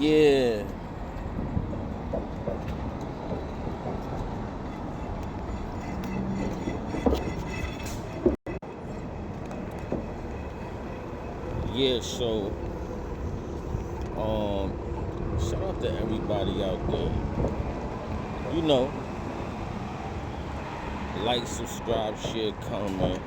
Yeah. Yeah, so shout out to everybody out there. You know, like, subscribe, share, comment.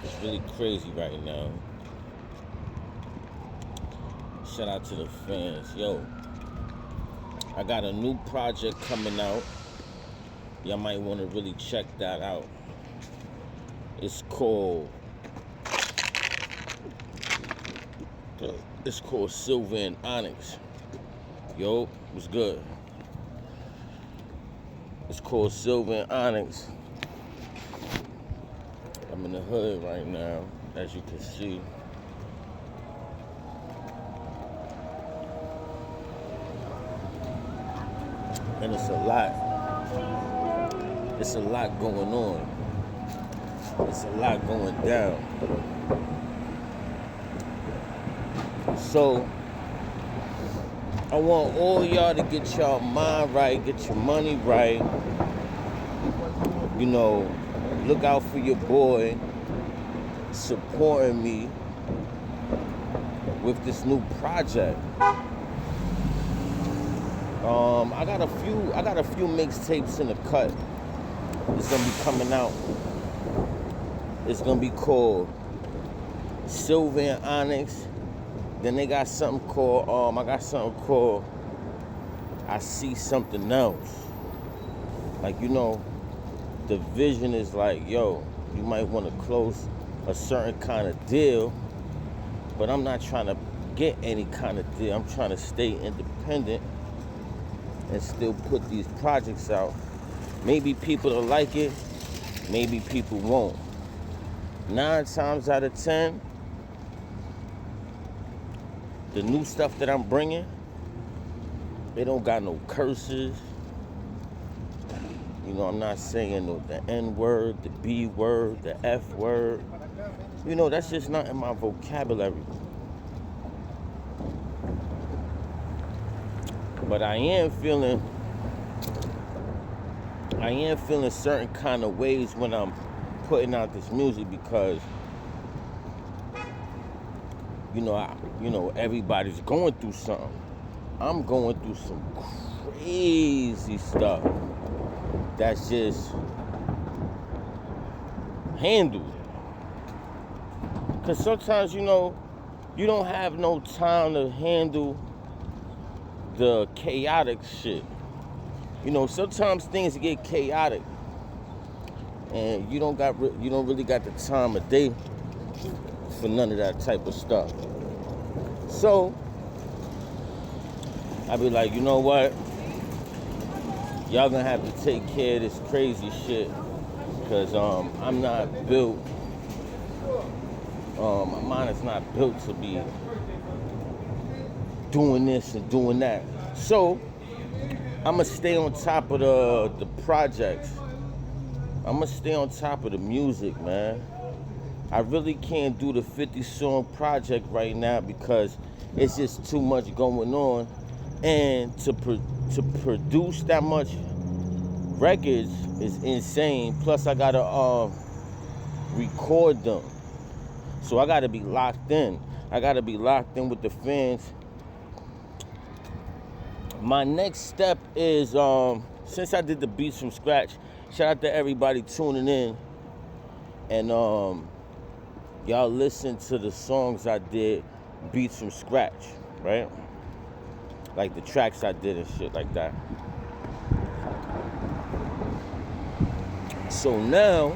It's really crazy right now. Shout out to the fans. Yo, I got a new project coming out. Y'all might want to really check that out. It's called Silver and Onyx. Yo, what's good? It's called Silver and Onyx. I'm in the hood right now, as you can see. And it's a lot going on. It's a lot going down. So I want all y'all to get y'all mind right, get your money right. You know, look out for your boy supporting me with this new project. I got a few mixtapes in the cut. It's gonna be coming out. It's gonna be called Silver and Onyx. Then they got something called I See Something Else. Like, you know, the vision is like, yo, you might want to close a certain kind of deal, but I'm not trying to get any kind of deal. I'm trying to stay independent and still put these projects out. Maybe people will like it, maybe people won't. 9 times out of 10, the new stuff that I'm bringing, they don't got no curses. You know, I'm not saying the N word, the B word, the F word. You know, that's just not in my vocabulary. But I am feeling certain kind of ways when I'm putting out this music, because you know everybody's going through something. I'm going through some crazy stuff that's just handled. Because sometimes, you know, you don't have no time to handle the chaotic shit. You know, sometimes things get chaotic, and you don't really got the time of day for none of that type of stuff. So I be like, you know what? Y'all gonna have to take care of this crazy shit, because I'm not built. My mind is not built to be doing this and doing that. So I'ma stay on top of the projects. I'ma stay on top of the music, man. I really can't do the 50-song project right now because it's just too much going on, and to produce that much records is insane. Plus I gotta record them, so I gotta be locked in. I gotta be locked in with the fans. My next step is, since I did the beats from scratch, shout out to everybody tuning in, and y'all listen to the songs I did beats from scratch, right? Like the tracks I did and shit like that. So now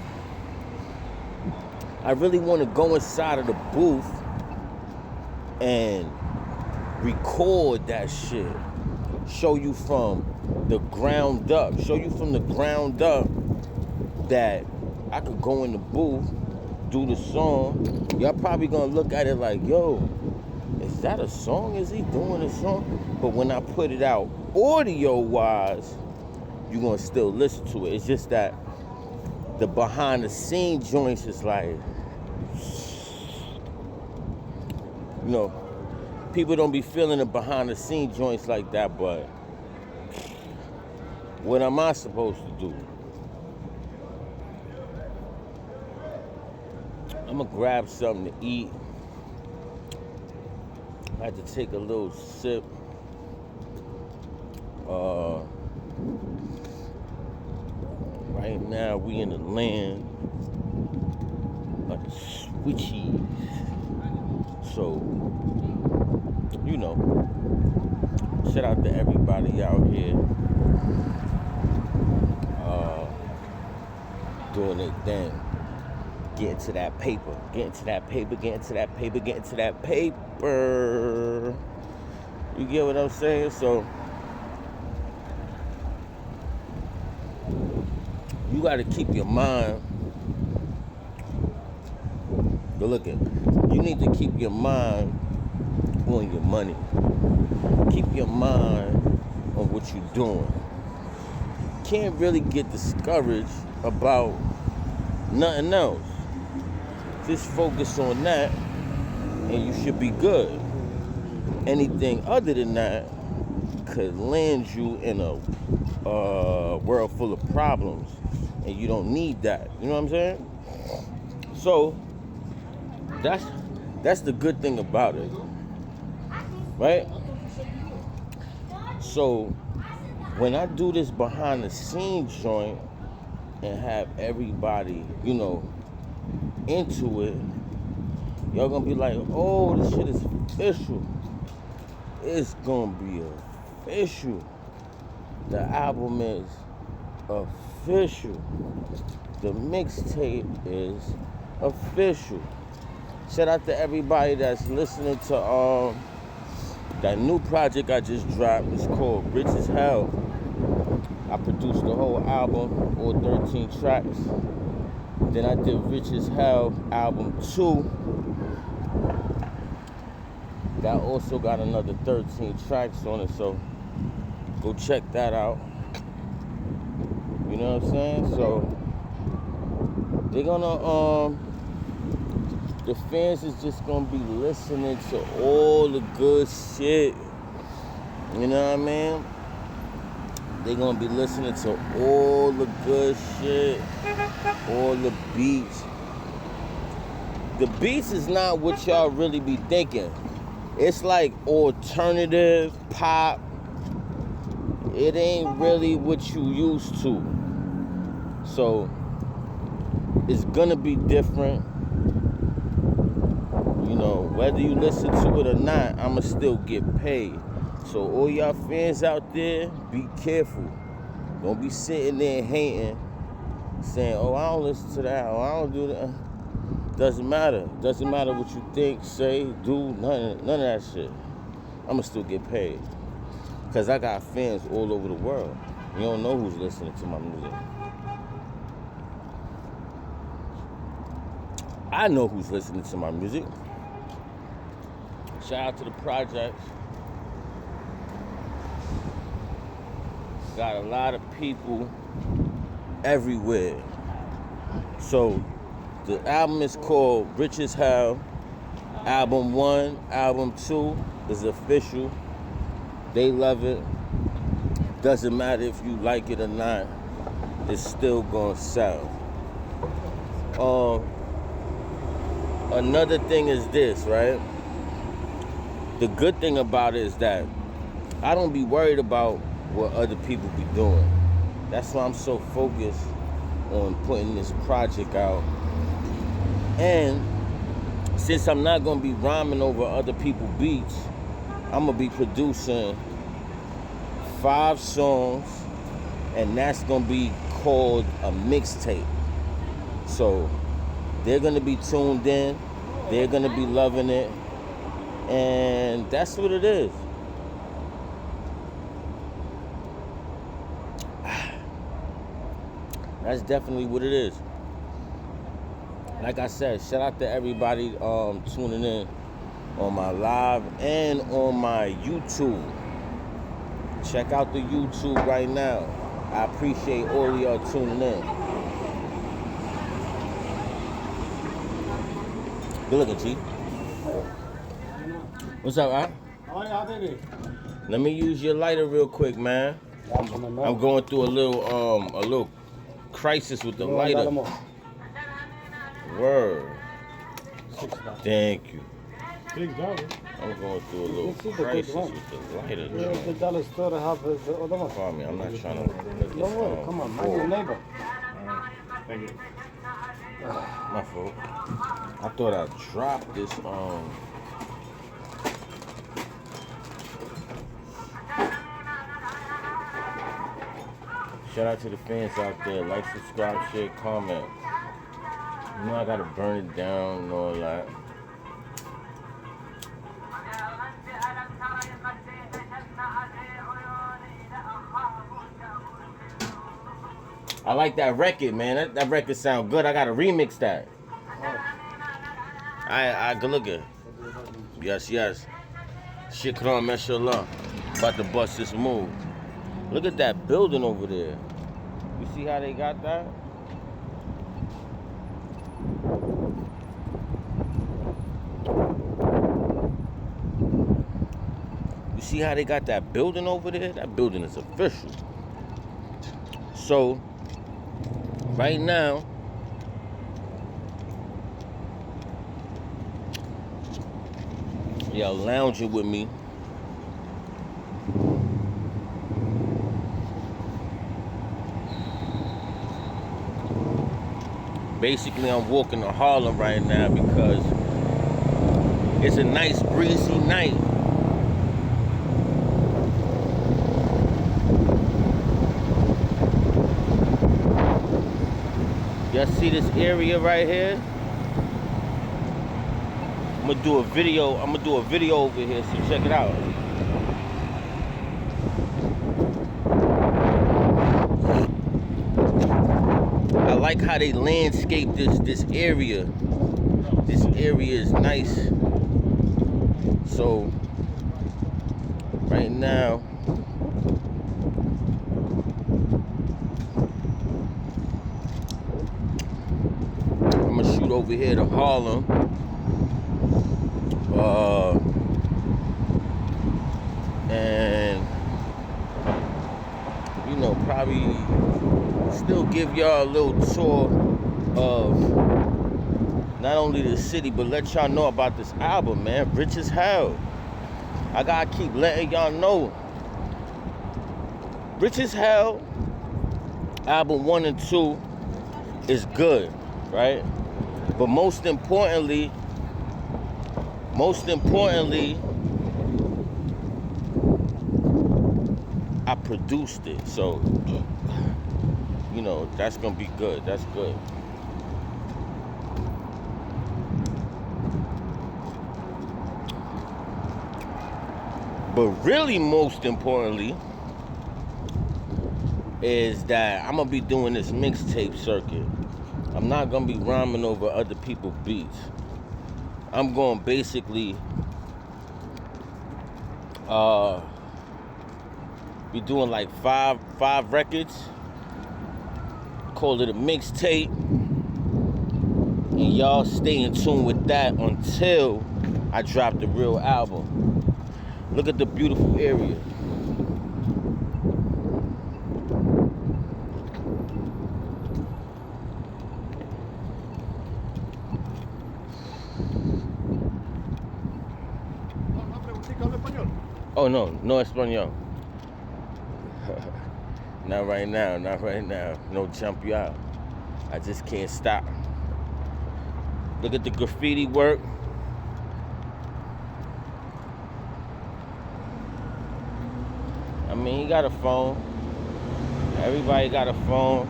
I really want to go inside of the booth and record that shit. Show you from the ground up that I could go in the booth, do the song. Y'all probably gonna look at it like, yo, is that a song? Is he doing a song? But when I put it out audio-wise, you're going to still listen to it. It's just that the behind-the-scenes joints is like, you know, people don't be feeling the behind-the-scenes joints like that, but what am I supposed to do? I'm going to grab something to eat. I had to take a little sip. Right now we in the land of the switchies. So, you know, shout out to everybody out here doing their thing. Getting to that paper, getting to that paper, getting to that paper, getting to that paper. You get what I'm saying? So, you got to keep your mind. Good looking. You need to keep your mind on your money. Keep your mind on what you're doing. Can't really get discouraged about nothing else. Just focus on that and you should be good. Anything other than that could land you in a world full of problems, and you don't need that. You know what I'm saying? So that's the good thing about it, right? So when I do this behind the scenes joint and have everybody, you know, into it, y'all gonna be like, oh, this shit is official. It's gonna be official. The album is official. The mixtape is official. Shout out to everybody that's listening to that new project I just dropped. It's called Rich as Hell. I produced the whole album, all 13 tracks. Then I did Rich as Hell album 2. That also got another 13 tracks on it, so go check that out. You know what I'm saying? So they're gonna the fans is just gonna be listening to all the good shit. You know what I mean? They're gonna be listening to all the good shit, all the beats. The beats is not what y'all really be thinking. It's like alternative pop. It ain't really what you used to. So it's gonna be different. You know, whether you listen to it or not, I'ma still get paid. So all y'all fans out there, be careful. Don't be sitting there hating, saying, oh, I don't listen to that, or I don't do that. Doesn't matter. Doesn't matter what you think, say, do, none of that shit. I'ma still get paid. Because I got fans all over the world. You don't know who's listening to my music. I know who's listening to my music. Shout out to the projects. Got a lot of people everywhere. So the album is called Rich as Hell. Album 1, album 2 is official. They love it. Doesn't matter if you like it or not. It's still gonna sell. Another thing is this, right? The good thing about it is that I don't be worried about what other people be doing. That's why I'm so focused on putting this project out. And since I'm not gonna be rhyming over other people's beats, I'm gonna be producing 5 songs, and that's gonna be called a mixtape. So they're gonna be tuned in, they're gonna be loving it, and that's what it is. That's definitely what it is. Like I said, shout out to everybody tuning in. on my live and on my YouTube. Check out the YouTube right now. I appreciate all of y'all tuning in. Good looking, Chief. What's up, Al? Let me use your lighter real quick, man. I'm going through a little crisis with the lighter. Word. Thank you. I'm going through a little crisis with the lighter. Pardon me, I'm not trying to. Don't worry, come on, mind your neighbor. Thank you. My fault. I thought I dropped this. Shout out to the fans out there. Like, subscribe, share, comment. You know I gotta burn it down and all that. I like that record, man. That record sound good. I gotta remix that. I good looking. Yes. Shikran, mashallah. About to bust this move. Look at that building over there. You see how they got that? You see how they got that building over there? That building is official. So, right now, y'all lounging with me. Basically, I'm walking to Harlem right now because it's a nice breezy night. Y'all see this area right here? I'm gonna do a video over here, so check it out. I like how they landscape this area. This area is nice. So right now I'm gonna shoot over here to Harlem. And you know, probably still give y'all a little tour of not only the city, but let y'all know about this album, man. Rich as hell. I gotta keep letting y'all know. Rich as Hell, album 1 and 2 is good, right? But most importantly, I produced it. So, you know, that's gonna be good. That's good. But really, most importantly, is that I'm gonna be doing this mixtape circuit. I'm not gonna be rhyming over other people's beats. I'm going basically be doing like five records. Call it a mixtape. And y'all stay in tune with that until I drop the real album. Look at the beautiful area. Oh no español. Not right now. No jump you out. I just can't stop. Look at the graffiti work. I mean, he got a phone. Everybody got a phone.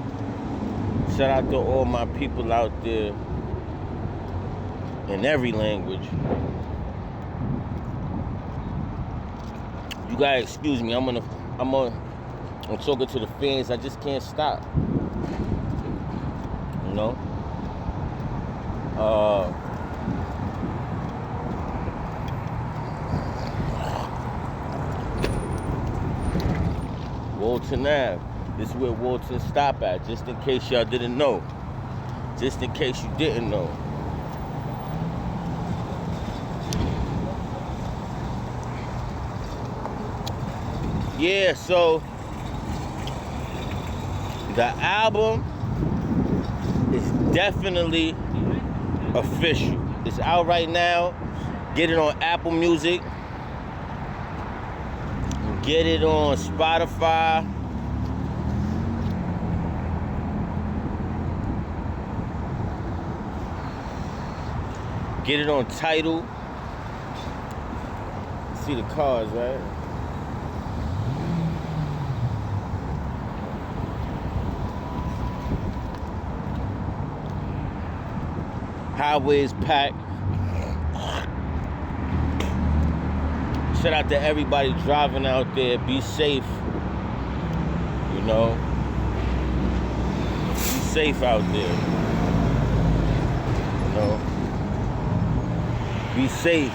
Shout out to all my people out there in every language. You guys, excuse me. I'm talking to the fans. I just can't stop. You know. Walton Ave. This is where Walton stop at, just in case y'all didn't know. Just in case you didn't know. Yeah, so the album is definitely official. It's out right now. Get it on Apple Music. Get it on Spotify. Get it on Tidal. See the cars, right? Highways packed. Shout out to everybody driving out there. Be safe. You know? Be safe out there. You know? Be safe.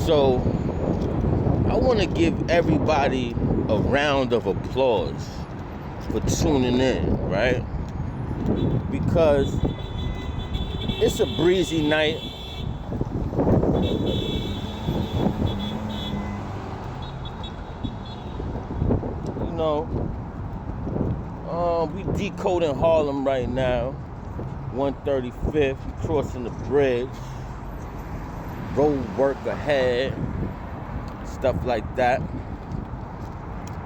So, I want to give everybody a round of applause for tuning in, right? Because it's a breezy night. You know, we decoding Harlem right now. 135th, crossing the bridge. Road work ahead, stuff like that.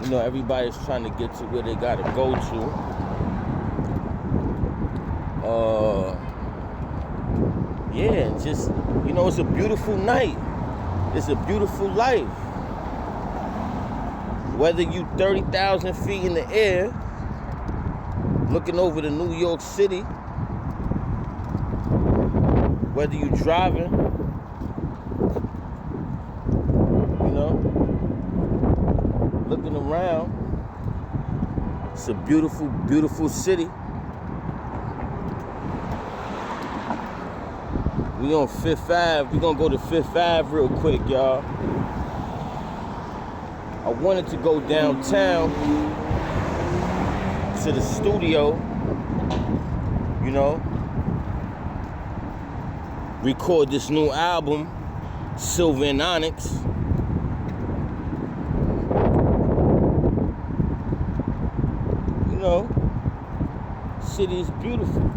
You know, everybody's trying to get to where they gotta go to. Yeah, and just, you know, it's a beautiful night. It's a beautiful life. Whether you 30,000 feet in the air, looking over to New York City, whether you driving, looking around, it's a beautiful, beautiful city. We on 5th Ave. We're gonna go to 5th Ave real quick, y'all. I wanted to go downtown to the studio, you know, record this new album, Silver and Onyx. You know, city is beautiful.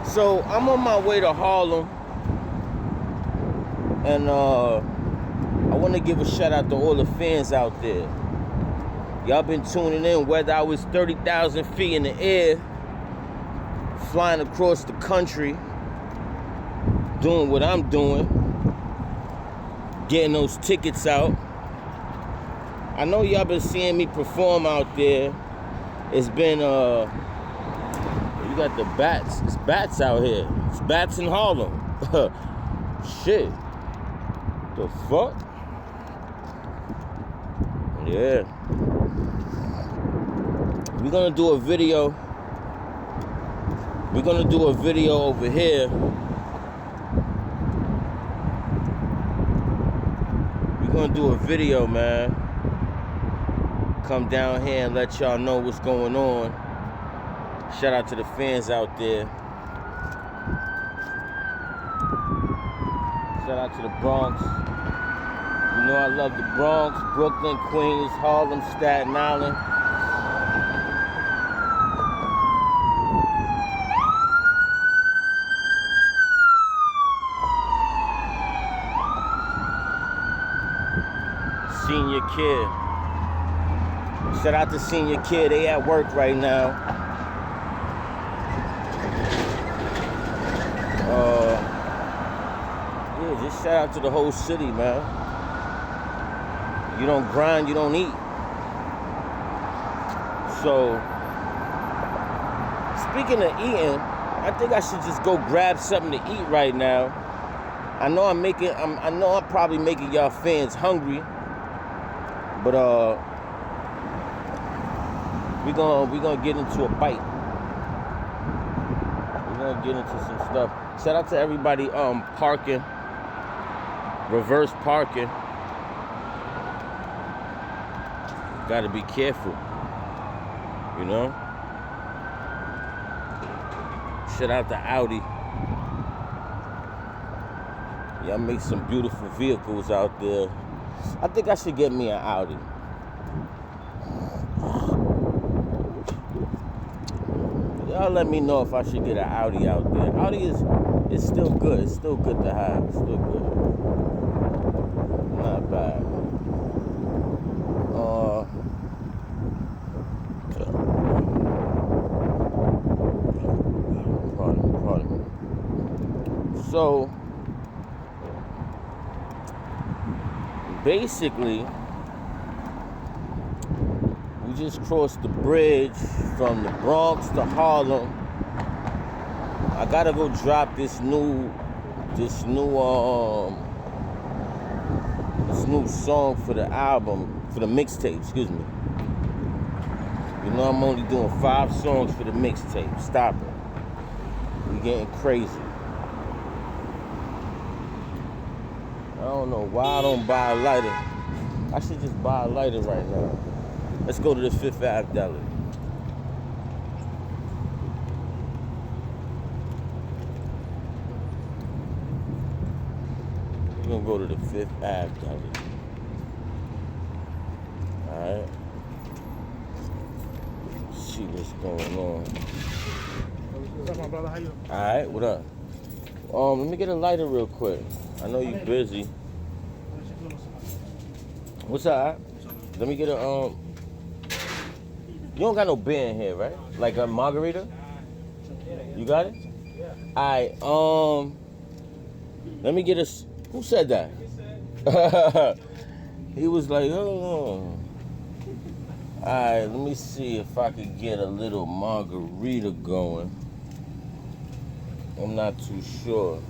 So I'm on my way to Harlem, and I want to give a shout out to all the fans out there. Y'all been tuning in, whether I was 30,000 feet in the air, flying across the country, doing what I'm doing, getting those tickets out. I know y'all been seeing me perform out there. It's been, you got the bats. It's bats out here. It's bats in Harlem. Shit. The fuck? Yeah. We're gonna do a video. We're gonna do a video over here. We're gonna do a video, man. Come down here and let y'all know what's going on. Shout out to the fans out there. Shout out to the Bronx. You know I love the Bronx, Brooklyn, Queens, Harlem, Staten Island. Senior Kid. Shout out to Senior Kid. They at work right now. Yeah, just shout out to the whole city, man. You don't grind, you don't eat. So, speaking of eating, I think I should just go grab something to eat right now. I know I'm probably making y'all fans hungry, but we gonna get into a bite. We're gonna get into some stuff. Shout out to everybody parking, reverse parking. Gotta be careful, you know. Shout out to Audi. Y'all make some beautiful vehicles out there. I think I should get me an Audi. Y'all let me know if I should get an Audi out there. Audi is still good. It's still good to have. It's still good. Not bad. Pardon me. So basically, we just crossed the bridge from the Bronx to Harlem. I gotta go drop this new song for the album, for the mixtape, excuse me. You know I'm only doing 5 songs for the mixtape. Stop it. We getting crazy. I don't know why I don't buy a lighter. I should just buy a lighter right now. Let's go to the 5th Ave Deli. We're gonna go to the 5th Ave Deli. Alright. See what's going on. What's up, my brother? How you? Alright, what up? Let me get a lighter real quick. I know you busy. What's up? Let me get a You don't got no beer in here, right? Like a margarita? You got it? Alright, let me get a. Who said that? He was like, oh. Alright, let me see if I could get a little margarita going. I'm not too sure.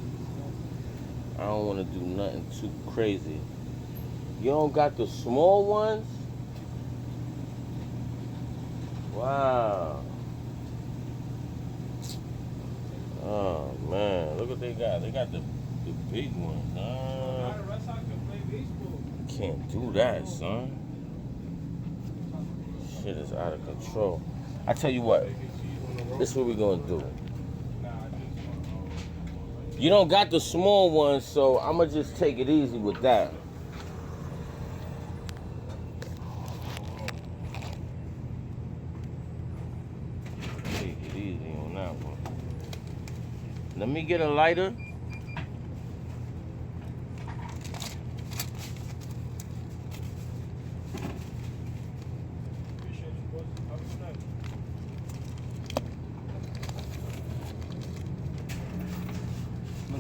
I don't want to do nothing too crazy. You don't got the small ones? Wow. Oh man, look what they got. They got the big ones. Can't do that, son. Shit is out of control. I tell you what, this is what we're gonna do. You don't got the small ones, so I'ma just take it easy with that. Take it easy on that one. Let me get a lighter.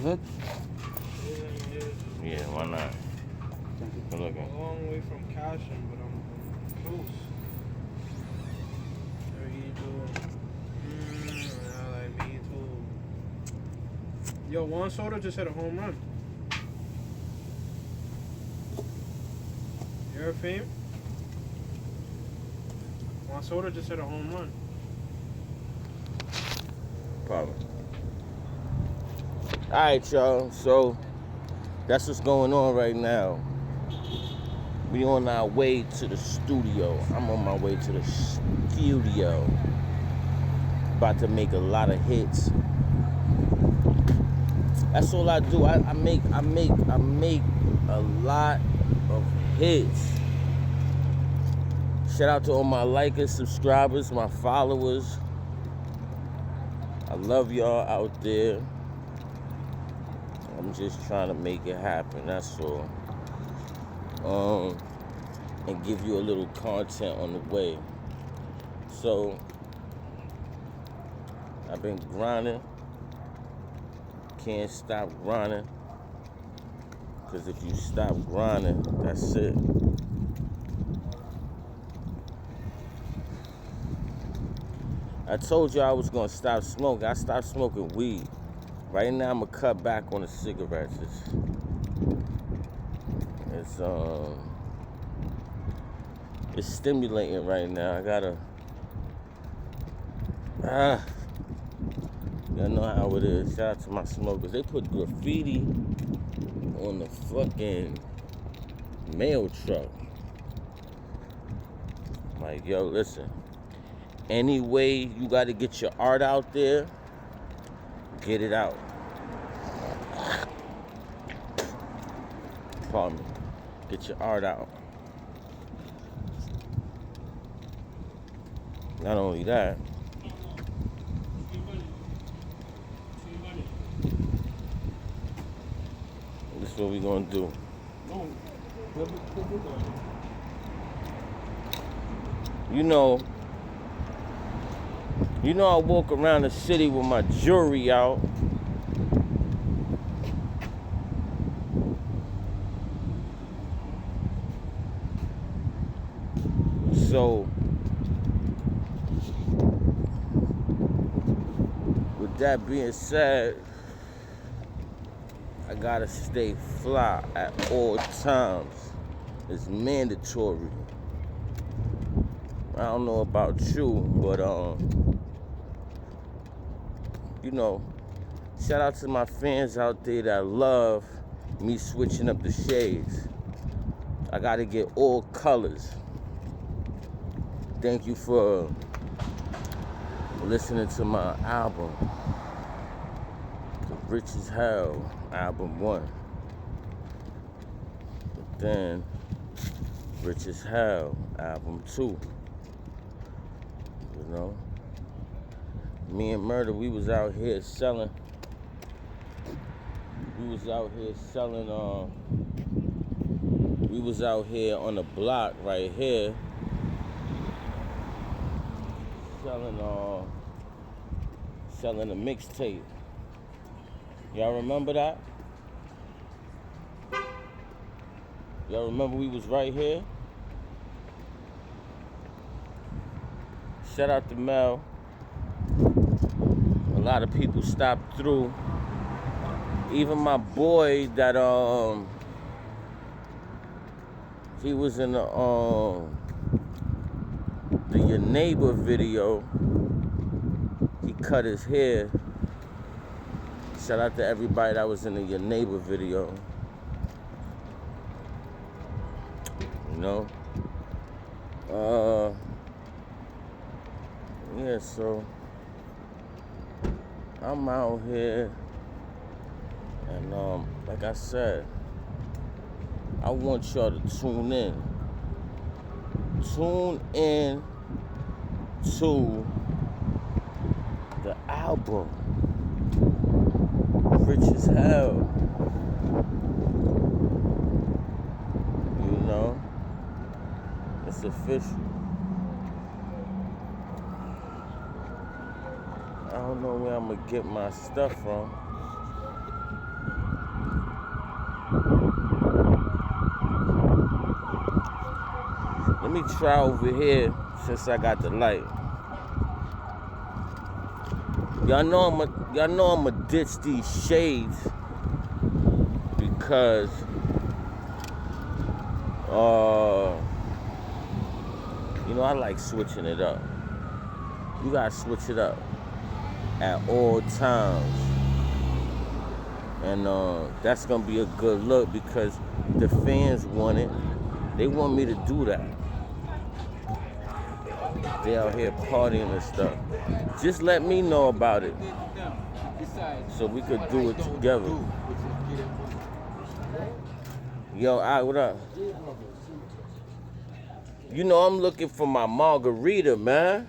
It? Yeah, why not? Good looking. A long way from Cashin, but I'm close. How you doing? Like me too. Yo, Juan Soto just hit a home run. You heard Fame? Juan Soto just hit a home run. Probably. Alright, y'all. So that's what's going on right now. We on our way to the studio. I'm on my way to the studio. About to make a lot of hits. That's all I do. I make a lot of hits. Shout out to all my likers, subscribers, my followers. I love y'all out there. I'm just trying to make it happen, that's all. And give you a little content on the way. So, I've been grinding. Can't stop grinding. Because if you stop grinding, that's it. I told you I was gonna stop smoking. I stopped smoking weed. Right now I'm gonna cut back on the cigarettes. It's stimulating right now. I gotta Y'all know how it is. Shout out to my smokers. They put graffiti on the fucking mail truck. Like, yo, listen. Any way you gotta get your art out there, get it out. Pardon me. Get your art out. Not only that, this is what we gonna do. You know, I walk around the city with my jewelry out. So, with that being said, I gotta stay fly at all times. It's mandatory. I don't know about you, but you know, shout out to my fans out there that love me switching up the shades. I gotta get all colors. Thank you for listening to my album, Rich as Hell, album 1. But then, Rich as Hell, album 2. You know? Me and Murder, we was out here selling. We was out here on the block right here. Selling a mixtape. Y'all remember that? Y'all remember we was right here? Shout out to Mel. A lot of people stopped through. Even my boy that he was in the Your Neighbor video. He cut his hair. Shout out to everybody that was in the Your Neighbor video. You know? Yeah, so I'm out here and like I said, I want y'all to tune in. Tune in to the album Rich as Hell. You know, it's official. I don't know where I'm gonna get my stuff from. Let me try over here since I got the light. Y'all know I'ma ditch these shades because you know, I like switching it up. You gotta switch it up at all times. And that's gonna be a good look because the fans want it. They want me to do that. They out here partying and stuff. Just let me know about it so we could do it together. Yo, what up? You know I'm looking for my margarita, man.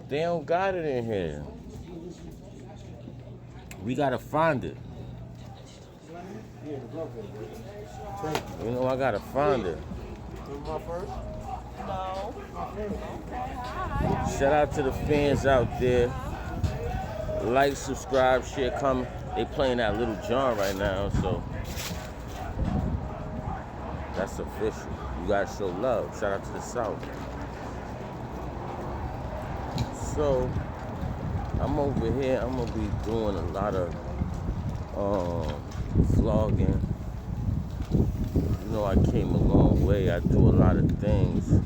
They don't got it in here. We gotta find it. You know I gotta find it. No. Shout out to the fans out there. Like, subscribe, share, comment. They playing that Little John right now, so that's official. You guys show love. Shout out to the South. So I'm over here. I'm gonna be doing a lot of vlogging. You know I came a long way. I do a lot of things.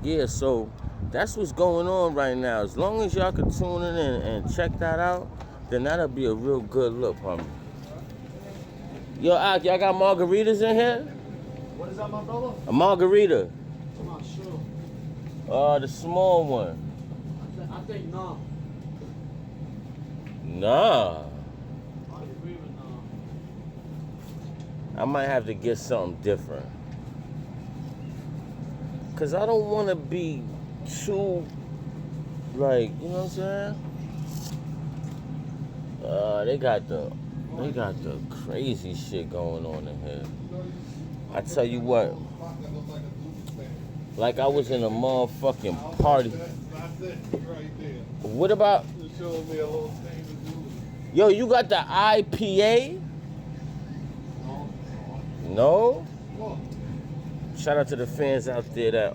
Yeah, so that's what's going on right now. As long as y'all can tune in and check that out, then that'll be a real good look, homie. Yo, Ak, y'all got margaritas in here? What is that, my brother? A margarita. I'm not sure. The small one. I think no. Nah. I agree with no. I might have to get something different. Cause I don't wanna be too like, you know what I'm saying? They got the crazy shit going on in here. I tell you what, like I was in a motherfucking party. What about? Yo, you got the IPA? No? Shout out to the fans out there that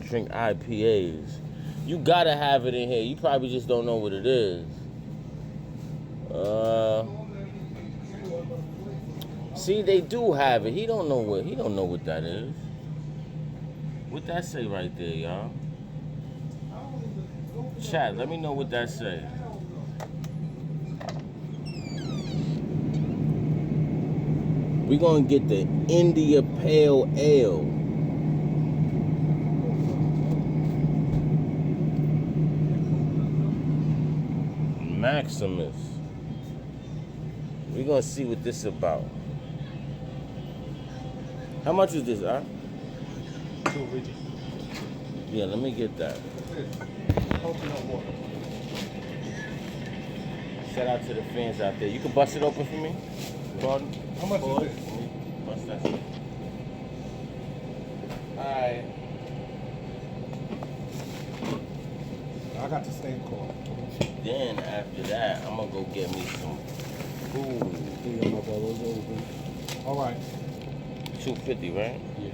drink IPAs. You gotta have it in here. You probably just don't know what it is. See, they do have it. He don't know what that is. What that say right there, y'all? Chat, let me know what that say. We're gonna get the India Pale Ale. Maximus. We're gonna see what this is about. How much is this, huh? $250. Yeah, let me get that. Shout out to the fans out there. You can bust it open for me? Pardon? How much is this? Bust that shit. Alright. I got the stamp card. Then after that, I'm gonna go get me some food. All right. $250, right? Yeah.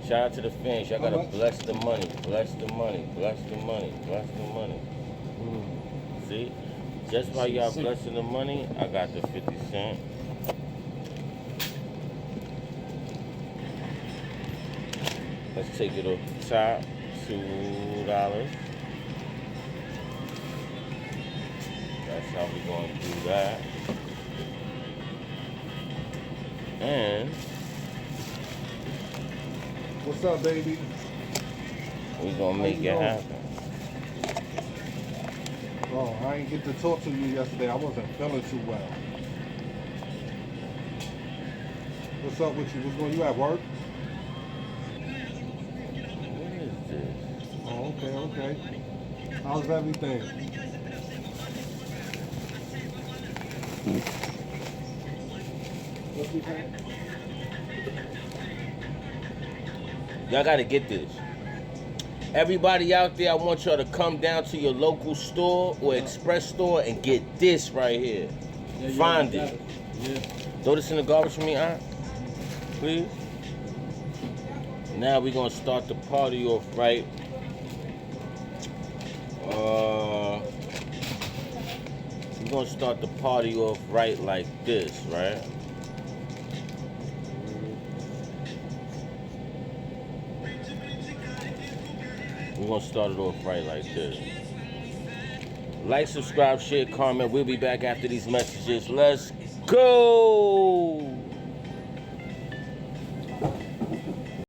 Shout out to the fans. Y'all gotta How much? bless the money, bless the money, bless the money, bless the money. See? Just by y'all blessing the money, I got the 50 cent. Let's take it off the top. $2. That's how we gonna do that. And What's up, baby? we gonna make it happen. Oh, I ain't get to talk to you yesterday. I wasn't feeling too well. What's up with you? What's going? You at work? What is this? Oh, okay. How's everything? What you think? Y'all gotta get this. Everybody out there, I want y'all to come down to your local store or express store and get this right here. Find it. Yeah. Throw this in the garbage for me, huh? Please. Now we're gonna start the party off right. We're gonna start the party off right like this, right? We're gonna start it off right like this. Like, subscribe, share, comment. We'll be back after these messages. Let's go!